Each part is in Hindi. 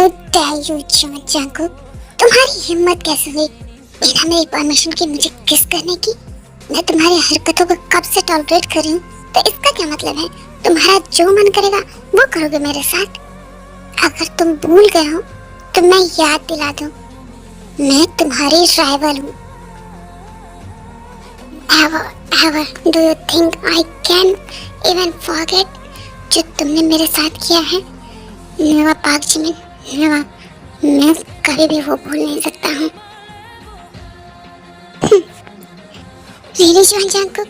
How dare you Jeon Jungkook, तुम्हारी हिम्मत कैसे हुई बिना मेरी परमिशन के मुझे किस करने की? मैं तुम्हारी हरकतों को कब से टॉलरेट कर रही हूँ, तो इसका क्या मतलब है? तुम्हारा जो मन करेगा वो करोगे मेरे साथ। अगर तुम भूल गए हो तो मैं याद दिला दूं, मैं तुम्हारी राइवल हूँ। Ever do you think I can even forget जो तुमने मेरे साथ किया है? नेवा पाक जिमिन, नेवा, मैं कभी भी वो भूल नहीं सकता हूँ। रियली जॉन जंकुक,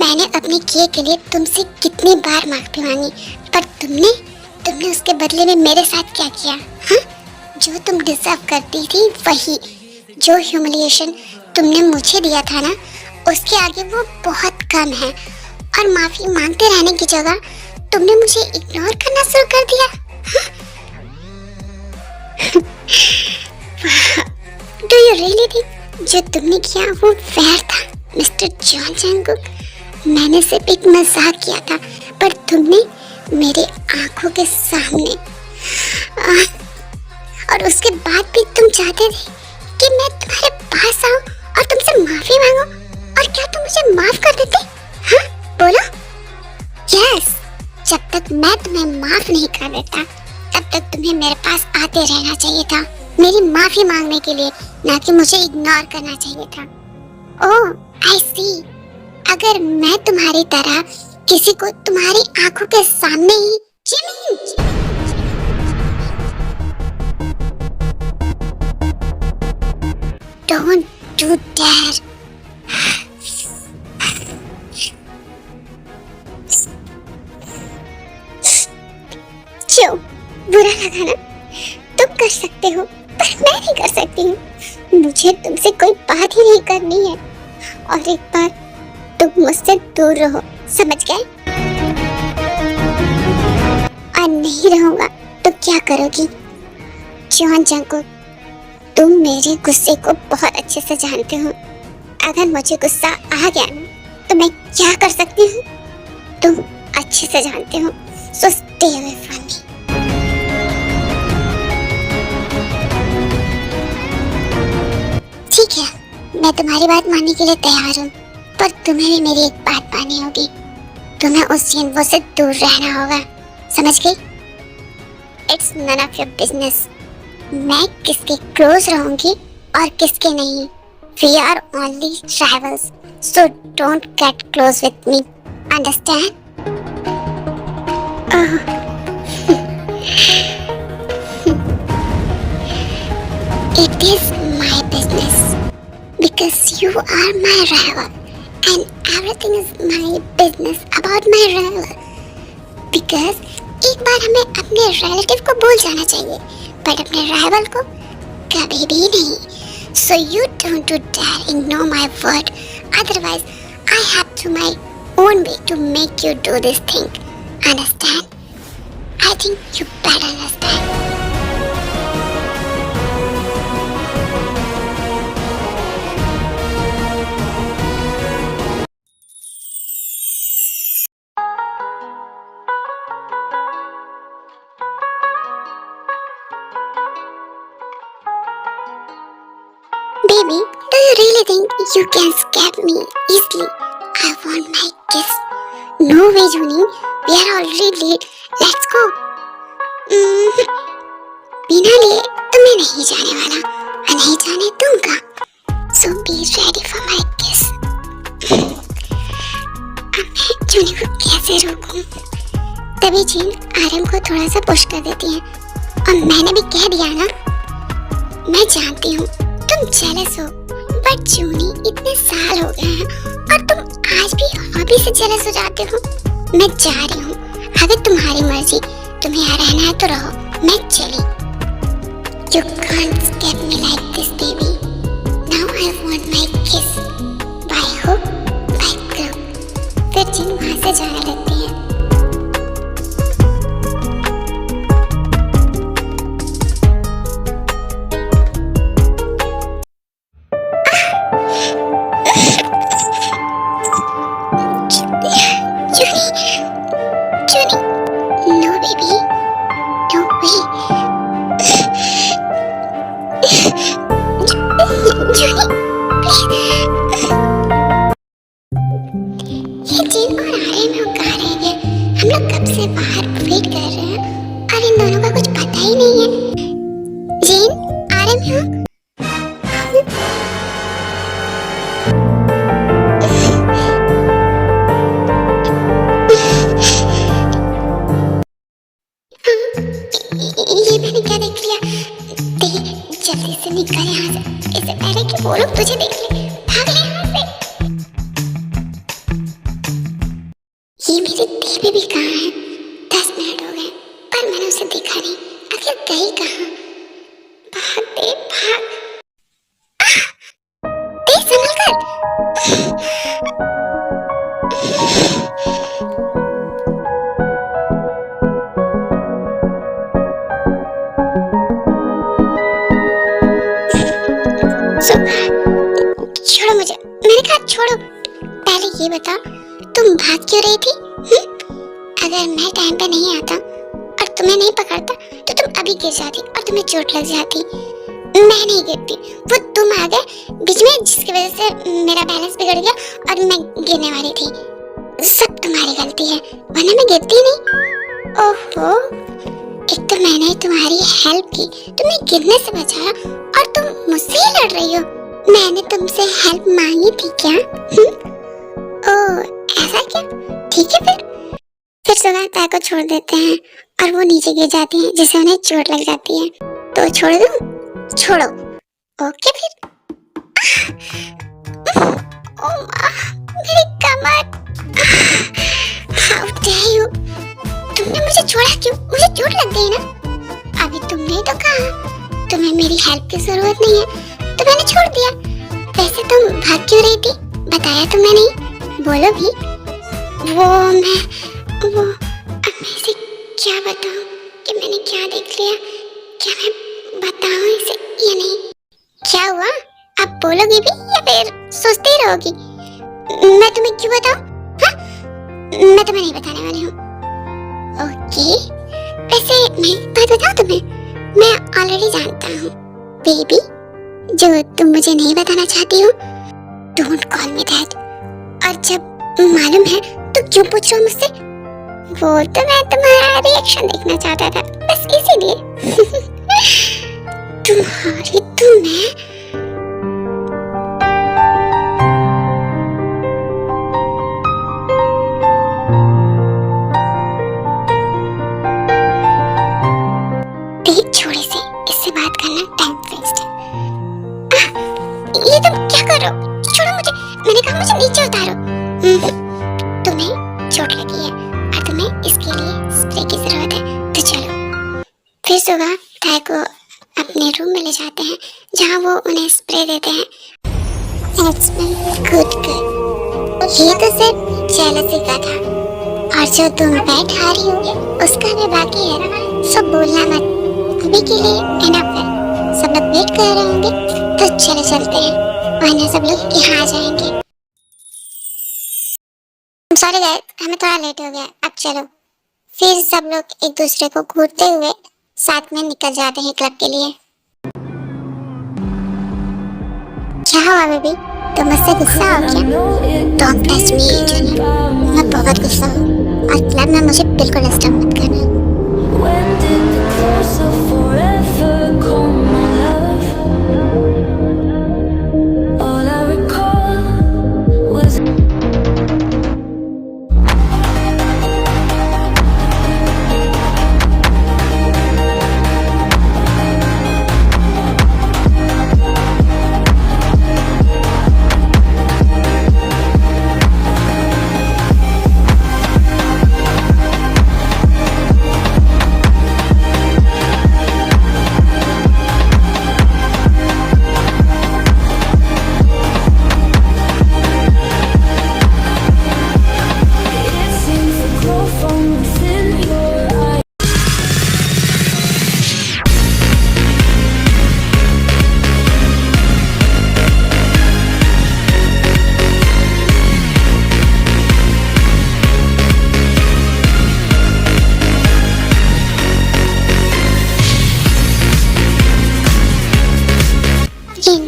मैंने अपने किए के लिए तुमसे कितनी बार माफी मांगी, पर तुमने उसके बदले में मेरे साथ क्या किया? हाँ, जो तुम डिजर्व करती थी वही। जो ह्यूमिलिएशन तुमने मुझे दिया था ना, उसके आगे वो बहुत कम है। और माफी मांगते रहने की जगह तुमने मुझे इग्नोर करना शुरू कर दिया। डू यू रियली थिंक जो तुमने किया वो फेयर था मिस्टर जॉन जंकुक? मैंने सिर्फ एक मजाक किया था, पर तुमने मेरे आंखों के सामने और उसके बाद भी तुम चाहते थे कि मैं तुम्हारे पास आऊं और तुमसे माफी मांगूं, और क्या तुम मुझे माफ कर देते? हाँ, बोलो। यस, जब तक मैं तुम्हें माफ नहीं कर देता तब तक तुम्हें मेरे पास आते रहना चाहिए था, मेरी माफी मांगने के लिए, ना कि मुझे इग्नोर करना चाहिए था। ओह, आई सी। अगर मैं तुम्हारी तरह किसी को तुम्हारी आंखों के सामने ही Don't do that. क्यों? बुरा लगा ना? तुम कर सकते हो, पर मैं नहीं कर सकती हूँ। मुझे तुमसे कोई बात ही नहीं करनी है, और एक बार तुम मुझसे दूर रहो, समझ गए? और नहीं रहूंगा तो क्या करोगी? जॉन जंकुक, तुम मेरे गुस्से को बहुत अच्छे से जानते हो। अगर मुझे गुस्सा आ गया ना, तो मैं क्या कर सकती हूँ तुम अच्छे से जानते हो। So stay away from me. ठीक है, मैं तुम्हारी बात मानने के लिए तैयार हूँ, पर तुम्हें भी मेरी एक बात माननी होगी। तुम्हें उस जिन्हों से दूर रहना होगा, समझ गई? It's none of your business. मैं किसके क्लोज रहूंगी और किसके नहीं। We are only rivals, so don't get close with me. Understand? It is my business because you are my rival, and everything is my business about my rival. Because एक बार हमें अपने रिलेटिव को भूल जाना चाहिए, पर अपने राइवल को कभी भी नहीं। So you don't dare ignore my word. Otherwise, I have to my own way to make you do this thing. Understand? I think you better understand. Baby, do you really think you can scare me easily? I want my kiss. No way, Juni. We are already late. Let's go. बिना लिए तो मैं नहीं जाने वाला, और नहीं जाने दूंगा। So be ready for my kiss. अब मैं जूनी को कैसे रोकूं? तभी जीन आरम को थोड़ा सा पुश कर देती है, और मैंने भी कह दिया ना, मैं जानती हूँ तुम जेलस हो, बट जूनी इतने साल हो गए हैं और तुम आज भी हॉबी से जेलस हो जाते हो। मैं जा रही हूँ, अगर तुम्हारी मर्जी, तुम्हें यहाँ रहना है तो रहो, मैं चली। You can't scare me like this, baby. Now I want my kiss. By hook, by crook. फिर जिन वहाँ से जाने लगती है। No, baby. Don't wait. हूँ। ये मैंने क्या देख लिया? देख, जल्दी से निकल यहाँ से, इससे पहले कि वो लोग तुझे देख ले। भाग ले यहाँ से। ये मेरे देवी भी कहाँ है? 10 मिनट हो गए पर मैंने उसे देखा नहीं। आखिर गई कहाँ? भाग दे, भाग। देख, संभल कर। छोड़ो मुझे, मैंने कहा छोड़ो। पहले ये बता, तुम भाग क्यों रही थी? अगर मैं टाइम पे नहीं आता और तुम्हें नहीं पकड़ता तो तुम अभी गिर जाती और तुम्हें चोट लग जाती। मैं नहीं गिरती, वो तुम आ गए बीच में जिसकी वजह से मेरा बैलेंस बिगड़ गया और मैं गिरने वाली थी। सब तुम्हारी गलती है, वरना मैं गिरती नहीं। ओहो, एक तो मैंने तुम्हारी हेल्प की, तुमने गिरने से बचाया और तुम मुझसे ही लड़ रही हो। मैंने तुमसे हेल्प मांगी थी क्या? ओह, ऐसा क्या? ठीक है फिर सुबह ताय को छोड़ देते हैं और वो नीचे गिर जाती हैं जिससे उन्हें चोट लग जाती है। तो छोड़ दूं? छोड़ो। ओके फिर। ओह माँ, मेरी कमर। How dare you? तुमने मुझे छोड़ा क्यों? मुझे चोट लग गई ना। अभी तुमने तो कहा तुम्हें मेरी हेल्प की जरूरत नहीं है तो मैंने छोड़ दिया। वैसे तुम भाग क्यों रही थी? बताया तो मैं नहीं। बोलो भी। वो अब मैं इसे क्या बताऊं कि मैंने क्या देख लिया? क्या मैं बताऊं इसे या नहीं? क्या हुआ? आप बोलोगी भी या फिर सोचते ही रहोगी? मैं तुम्हें क्यों बताऊं? हाँ? मैं तुम्हें नहीं बताने वाली हूँ। ओके, वैसे मैं एक बात बताऊं तुम्हें? मैं ऑलरेडी जानता हूँ बेबी, जो तुम मुझे नहीं बताना चाहती हो। Don't call me that. और जब मालूम है तो क्यों पूछ रहे हो मुझसे? वो तो मैं तुम्हारा रिएक्शन देखना चाहता था, बस इसीलिए। तुम्हारी तो मैं छोड़े से इससे बात करना टाइम वेस्ट है। ये तुम क्या कर रहे हो? छोड़ो मुझे, मैंने कहा मुझे नीचे उतारो। तुम्हें चोट लगी है और तुम्हें इसके लिए स्प्रे की जरूरत है, तो चलो। फिर सुबह ताय को अपने रूम में ले जाते हैं जहाँ वो उन्हें स्प्रे देते हैं। गुड। ये तो सिर्फ जेलसी का था और जो तुम बैठ आ रही हो उसका भी बाकी है, सब बोलना मत। अभी के लिए इनफ है। सब लोग वेट कर रहे होंगे तो चले चलते हैं, वरना सब लोग यहाँ आ जाएंगे। सॉरी गाइस, हमें थोड़ा लेट हो गया, अब चलो। फिर सब लोग एक दूसरे को घूरते हुए साथ में निकल जाते हैं क्लब के लिए। क्या हुआ बेबी? तुम मुझसे गुस्सा हो क्या? डोंट टच मी जूनियर, मैं बहुत गुस्सा हूँ और क्लब में मुझे बिल्कुल डिस्टर्ब मत करना।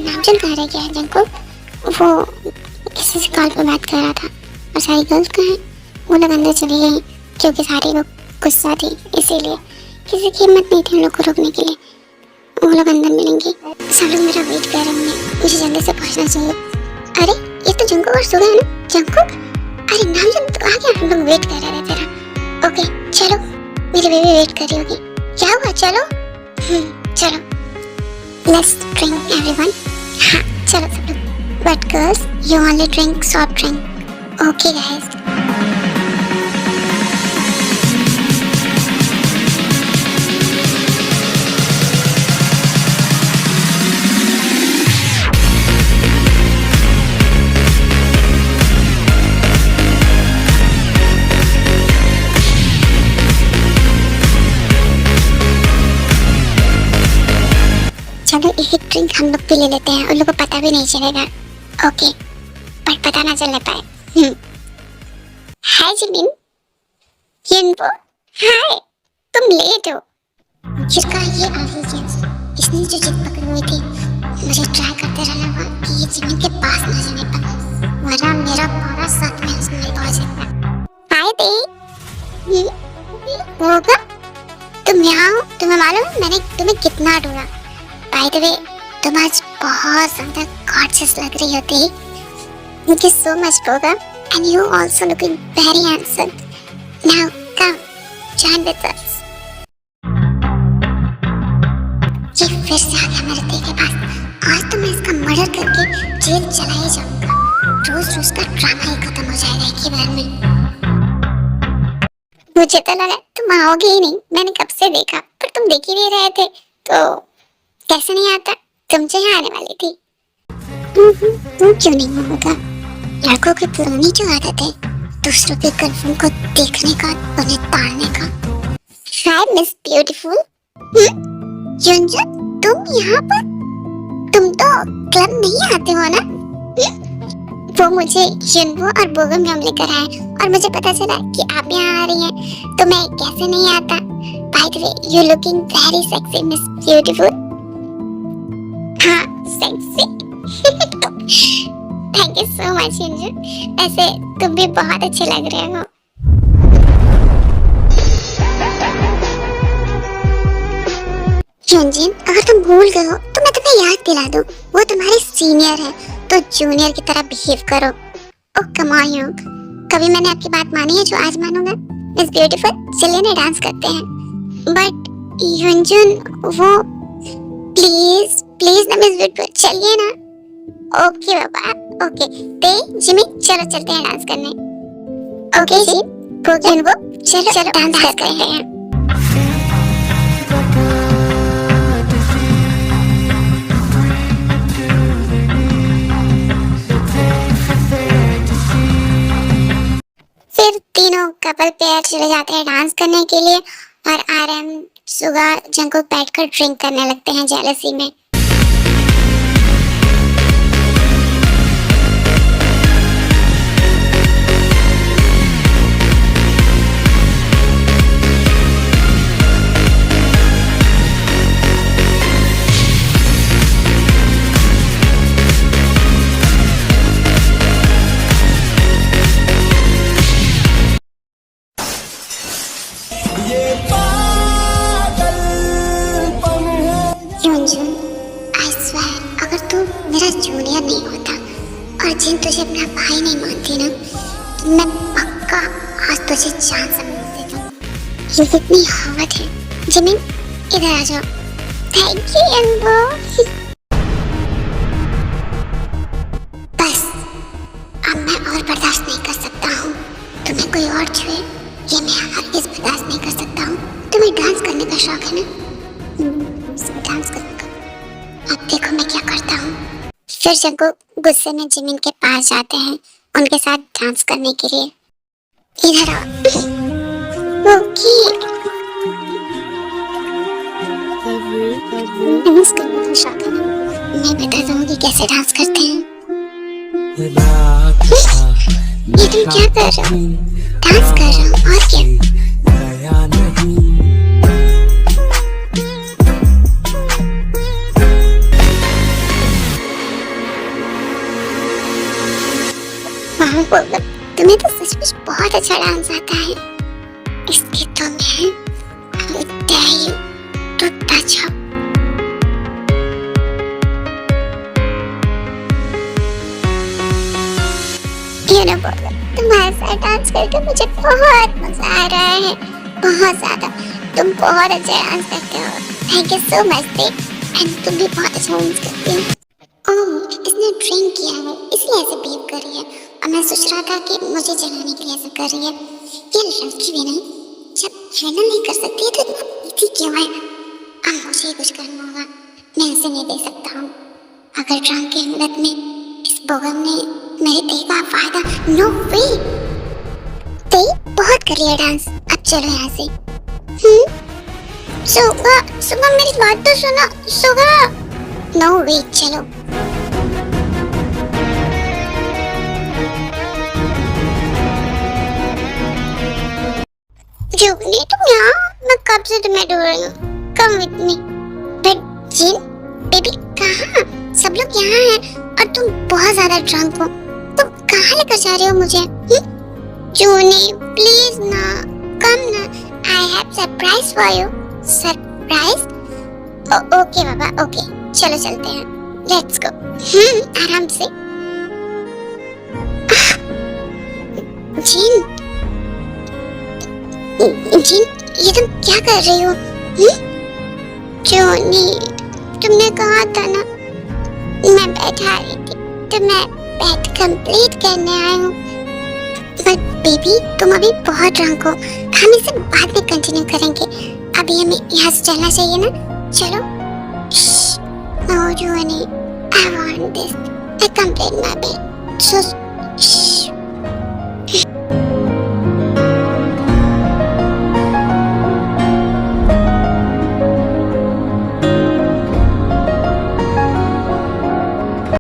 नामचन कह रहे क्या जिनको वो किसी से कॉल पे बात कर रहा था और सारी गर्ल्स कहाँ? वो लोग अंदर चली गई क्योंकि सारी लोग गुस्सा थी, इसीलिए किसी की हिम्मत नहीं थी उन लोग को रोकने के लिए। वो लोग अंदर मिलेंगे। सब लोग मेरा वेट कर रहे हैं, मुझे जल्दी से पहुंचना चाहिए। अरे ये तो जंकुक और सुगा है ना। जंकुक, अरे नामजोन तो आ गया, हम लोग वेट कर रहे थे तेरा। ओके चलो, मेरी बेबी वेट कर रही होगी। क्या हुआ, चलो चलो लेट्स ड्रिंक एवरीवन। हाँ चलो सब लोग, but girls you only drink soft drink. Okay guys. चलो एक ड्रिंक हम लोग भी ले लेते हैं, उन लोगों को पता भी नहीं चलेगा। ओके, पर पता ना चलने पाए। हाय जिमिन, यिनबो, हाय, तुम लेट हो। चिरका ये आ गई है, इसने जो जिद पकड़ी हुई थी, मुझे ट्राई करते रहना होगा कि ये जिमिन के पास ना जाने पाए, वरना मेरा पूरा साथ में उसमें पहुंचेगा। हाय दे, होगा तुम यहाँ हो? तुम्हें मालूम है मैंने तुम्हें कितना ढूंढा। By the way, तुम आज बहुत ज़्यादा gorgeous लग रही होती। Thank you so much, Boga, and you also looking very handsome. Now, come, join with us. ये फिर से आ गया मेरे दिल के पास। आज तो मैं इसका मर्डर करके जेल चला ही जाऊंगा। रोज रोज का ड्रामा ही खत्म हो जाएगा एक ही बार में। मुझे तो लगा तुम आओगे ही नहीं, मैंने कब से देखा, पर तुम देख ही नहीं रहे थे, तो कैसे नहीं आता, तुम जो यहाँ आने वाली थी। तुम क्यों नहीं होगा? लड़कों की पुरानी जो आदत है दूसरों की गर्लफ्रेंड को देखने का, उन्हें ताड़ने का। हाय मिस ब्यूटीफुल, युंजन तुम यहाँ पर? तुम तो क्लब नहीं आते हो ना? वो मुझे युनबो और बोगम लेकर आए और मुझे पता चला कि आप यहाँ आ रही हैं, तो मैं कैसे नहीं आता। By the way, you looking very sexy, Miss Beautiful. हाँ sexy. Thank you so much युंजन, ऐसे तुम भी बहुत अच्छे लग रहे हो। युंजन अगर तुम भूल गए हो तो मैं तुम्हें याद दिला दूं, वो तुम्हारी सीनियर है तो जूनियर की तरह बिहेव करो। ओह कम ऑन यू, कभी मैंने आपकी बात मानी है जो आज मानूंगा। मिस ब्यूटीफुल चलिए ना डांस करते हैं। बट युंजन वो प्लीज प्लीज ना मिस ब्यूटीफुल चलिए ना। ओके बाबा ओके, ते जिमी चलो चलते हैं डांस करने। ओके जी बोगन वो चलो चलो डांस करते हैं। फिर तीनों कपल पेयर चले जाते हैं डांस करने के लिए और आरएम सुगा जंकुक बैठकर ड्रिंक करने लगते हैं जेलसी में। मेरा जूनियर नहीं होता और जिन तुझे अपना भाई नहीं मानती ना, मैं पक्का आज तुझे जान से मार देता। ये कितनी हवत है। जिमिन इधर आ जाओ। थैंक यू यंगो। बस अब मैं और बर्दाश्त नहीं कर सकता हूँ, तुम्हें कोई और छुए ये मैं हरगिज़ बर्दाश्त नहीं कर सकता हूँ। तुम्हें डांस करने का शौक है ना, डांस करने का। अब देखो मैं क्या करता हूँ। फिर जंकुक गुस्से में जिमिन के पास जाते हैं उनके साथ डांस करने के लिए। इधर आओ। ओके डांस करने का शौक है ना, मैं बताता हूँ कि कैसे डांस करते हैं। ये तुम क्या कर रहे हो? डांस कर रहा हूँ और क्या। तुम्हें तो सचमुच बहुत अच्छा डांस आता है। इसके तो मैं टच अप। ने बोला तुम्हारे साथ डांस करके मुझे बहुत मजा आ रहा है, बहुत ज्यादा। तुम बहुत अच्छा डांस करते हो। Thank you so much Dev. And तुम भी बहुत अच्छा डांस करती हो। ओह, इसने ड्रिंक किया है इसलिए ऐसे बिहेव कर रही है। और मैं सोच रहा था कि मुझे जलाने के लिए ऐसा कर रही है। ये लड़की भी नहीं, जब हैंडल नहीं कर सकती है तो इतना इजी क्यों है। अब मुझे ही कुछ करना होगा, मैं ऐसे नहीं दे सकता हूँ। अगर ड्रंक की हिम्मत में इस बोगम ने मेरे ते का फायदा, नो वे। ते बहुत कर लिया डांस, अब चलो यहाँ से। सुगा सुगा मेरी बात तो सुनो सुगा। नो वे, चलो। जुगनी तुम यहाँ, मैं कब से तुम्हें ढूंढ रही हूँ। Come with me. But Jin baby कहाँ? सब लोग यहाँ हैं और तुम बहुत ज्यादा ड्रंक हो। तुम कहाँ लेकर जा रहे हो मुझे? जूनी प्लीज ना, कम ना। I have surprise for you. Surprise? Okay Baba, okay चलो चलते हैं, लेट्स गो। आराम से। जिन जिन, ये तुम क्या कर रही हो? जूनी तुमने कहा था ना मैं बैठा रही थी, तो मैं बैठ कंप्लीट करने आई हूँ। बट बेबी तुम अभी बहुत ड्रंक हो, हम इसे बाद में कंटिन्यू करेंगे। अभी हमें यहाँ से चलना चाहिए ना, चलो। नो जूनी, I want this, I complete my bed.